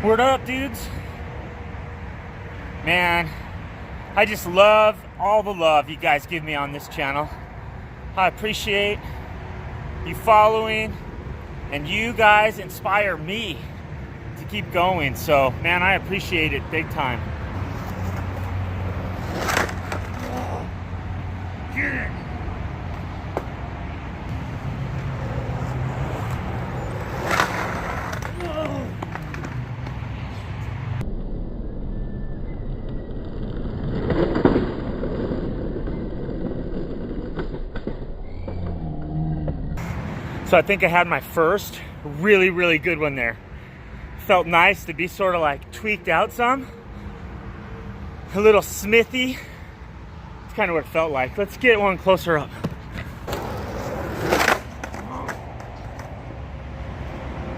Word up, dudes. Man, I just love all the love you guys give me on this channel. I appreciate you following, and you guys inspire me to keep going. So, man, I appreciate it big time. Get it. So I think I had my first really good one there. Felt nice to be sort of like tweaked out some. A little smithy. It's kind of what it felt like. Let's get one closer up.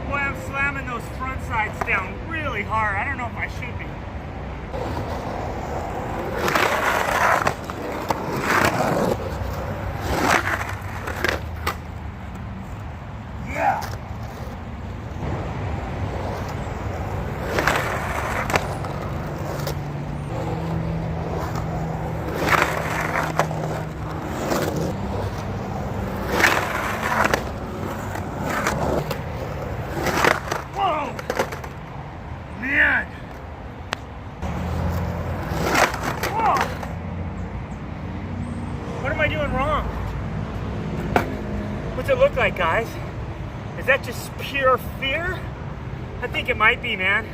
Boy, I'm slamming those front sides down really hard. I don't know if I should be. What am I doing wrong? What's it look like, guys? Is that just pure fear? I think it might be, man.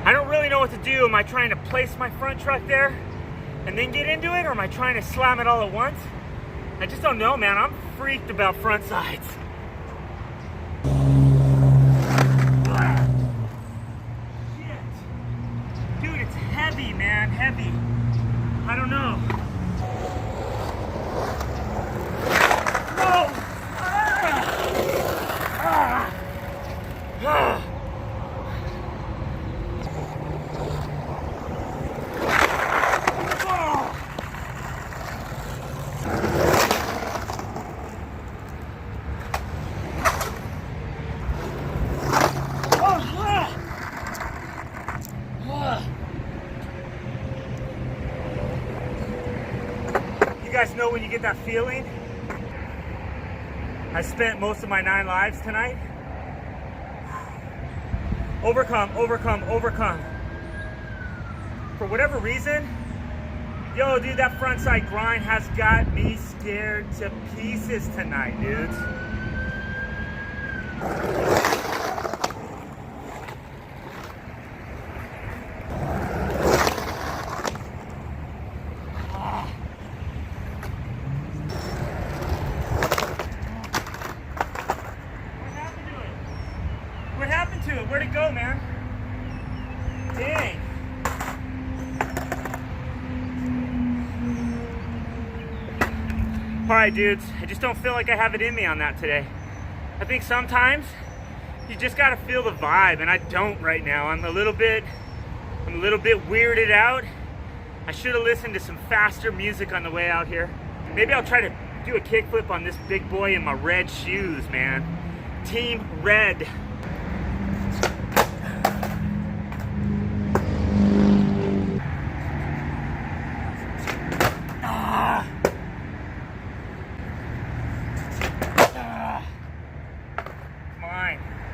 I don't really know what to do. Am I trying to place my front truck there and then get into it, or am I trying to slam it all at once? I just don't know, man. I'm freaked about front sides. Shit. Dude, it's heavy, man, heavy. I don't know. No! You guys know when you get that feeling? I spent most of my 9 lives tonight. Overcome. For whatever reason, yo, dude, that front side grind has got me scared to pieces tonight, dudes. What happened to it? Where'd it go, man? Dang. Alright, dudes. I just don't feel like I have it in me on that today. I think sometimes you just gotta feel the vibe, and I don't right now. I'm a little bit weirded out. I should have listened to some faster music on the way out here. Maybe I'll try to do a kickflip on this big boy in my red shoes, man. Team Red.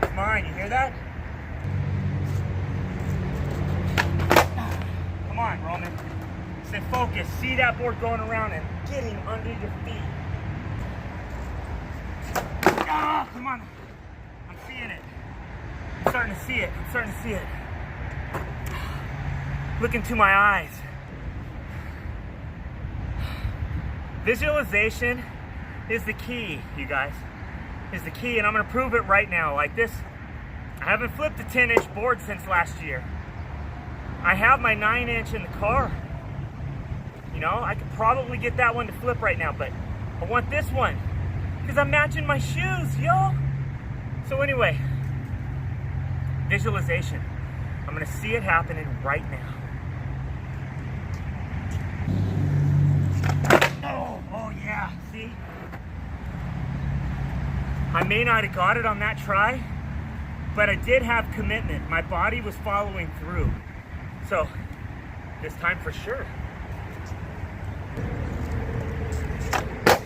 Come on, you hear that? Come on, Roman. Stay focused. See that board going around and getting under your feet. Come on. I'm seeing it. I'm starting to see it. Look into my eyes. Visualization is the key, you guys. Is the key, and I'm gonna prove it right now. Like this, I haven't flipped a 10-inch board since last year. I have my 9-inch in the car. You know, I could probably get that one to flip right now, but I want this one because I'm matching my shoes, yo. So anyway, visualization. I'm gonna see it happening right now. Oh yeah, see? I may not have got it on that try, but I did have commitment. My body was following through. So this time for sure.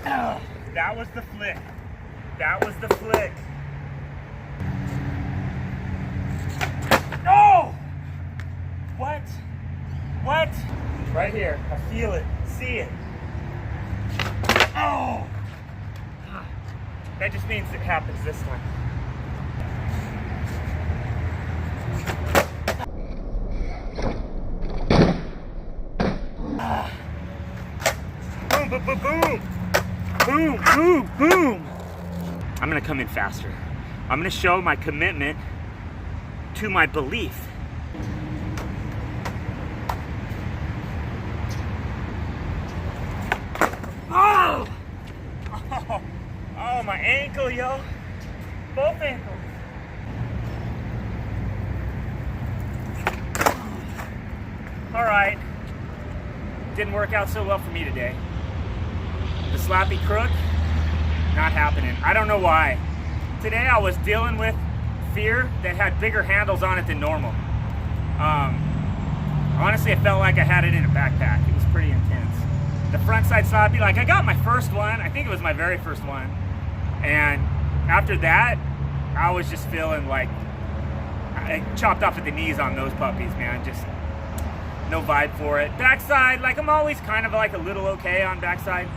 Oh, that was the flick. That was the flick. Oh! What? What? Right here. I feel it. See it. Oh! That just means it happens this time. Boom, boom, boom, boom. Boom, boom, boom. I'm gonna come in faster. I'm gonna show my commitment to my belief. Oh! Oh, oh, my ankle, yo. Both ankles. All right. Didn't work out so well for me today. The slappy crook, not happening. I don't know why. Today I was dealing with fear that had bigger handles on it than normal. Honestly, it felt like I had it in a backpack. It was pretty intense. The front side slappy, like I got my first one. I think it was my very first one. And after that, I was just feeling like I chopped off at the knees on those puppies, man. Just no vibe for it. Backside, like I'm always kind of like a little okay on backside.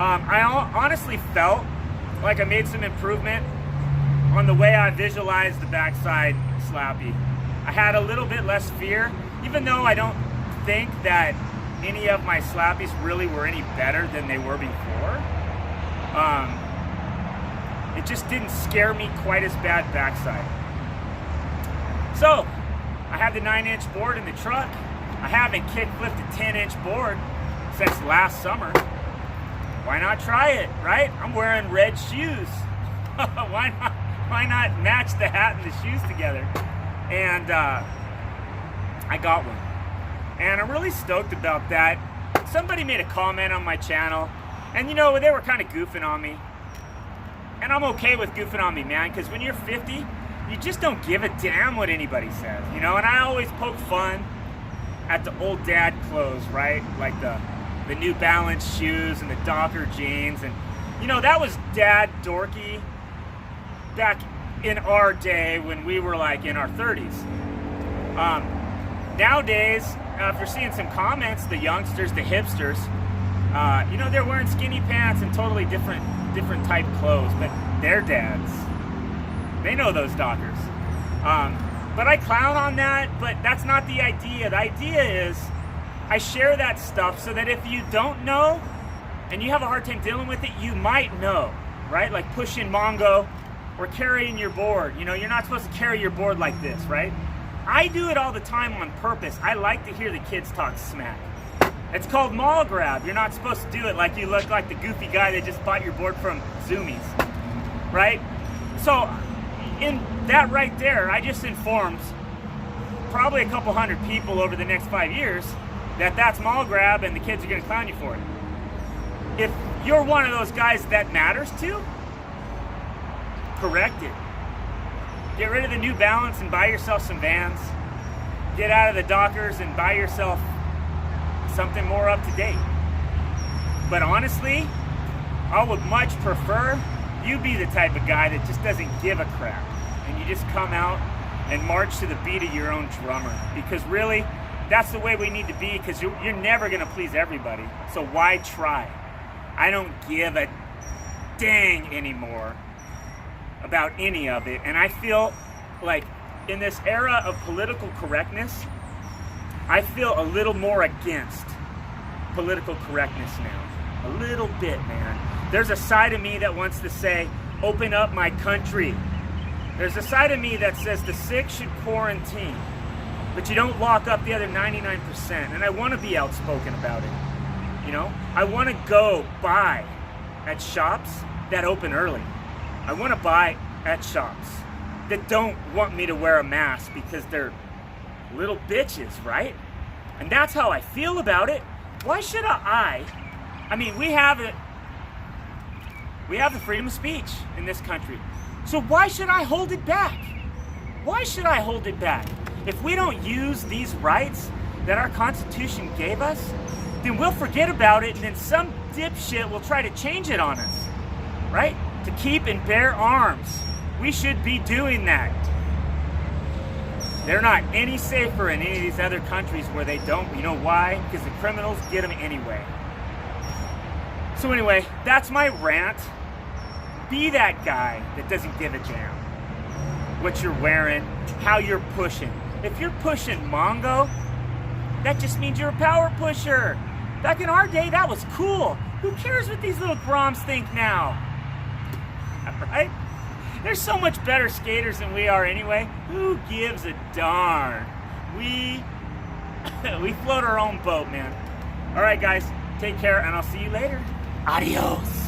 I honestly felt like I made some improvement on the way I visualized the backside slappy. I had a little bit less fear, even though I don't think that any of my slappies really were any better than they were before. It just didn't scare me quite as bad backside. So, I had the 9-inch board in the truck. I haven't kick-flipped a 10-inch board since last summer. Why not try it, right? I'm wearing red shoes. Why not match the hat and the shoes together? And I got one. And I'm really stoked about that. Somebody made a comment on my channel, and you know, they were kind of goofing on me. And I'm okay with goofing on me, man, because when you're 50, you just don't give a damn what anybody says, you know? And I always poke fun at the old dad clothes, right? Like the New Balance shoes and the Docker jeans. And, you know, that was dad dorky back in our day when we were like in our 30s. Nowadays, if you're seeing some comments, the youngsters, the hipsters, you know, they're wearing skinny pants and totally different type clothes, but they're dads. They know those Dockers. But I clown on that, but that's not the idea. The idea is I share that stuff so that if you don't know and you have a hard time dealing with it, you might know, right? Like pushing Mongo or carrying your board. You know, you're not supposed to carry your board like this, right? I do it all the time on purpose. I like to hear the kids talk smack. It's called mall grab. You're not supposed to do it like you look like the goofy guy that just bought your board from Zoomies, right? So in that right there, I just informed probably a couple hundred people over the next 5 years that that's mall grab and the kids are gonna clown you for it. If you're one of those guys that matters to, correct it. Get rid of the New Balance and buy yourself some Vans. Get out of the Dockers and buy yourself something more up to date. But honestly, I would much prefer you be the type of guy that just doesn't give a crap and you just come out and march to the beat of your own drummer, because really that's the way we need to be, because you're never going to please everybody, so why try? I don't give a dang anymore about any of it. And I feel like in this era of political correctness, I feel a little more against political correctness now. A little bit, man. There's a side of me that wants to say, open up my country. There's a side of me that says the sick should quarantine, but you don't lock up the other 99%. And I want to be outspoken about it. You know, I want to go buy at shops that open early. I want to buy at shops that don't want me to wear a mask because they're little bitches, right? And that's how I feel about it. Why should I mean, we have the freedom of speech in this country. So why should I hold it back? Why should I hold it back? If we don't use these rights that our Constitution gave us, then we'll forget about it and then some dipshit will try to change it on us, right? To keep and bear arms. We should be doing that. They're not any safer in any of these other countries where they don't. You know why? Because the criminals get them anyway. So anyway, that's my rant. Be that guy that doesn't give a damn what you're wearing, how you're pushing. If you're pushing Mongo, that just means you're a power pusher. Back in our day, that was cool. Who cares what these little groms think now? Right? There's so much better skaters than we are anyway. Who gives a darn? We float our own boat, man. All right, guys, take care, and I'll see you later. Adios.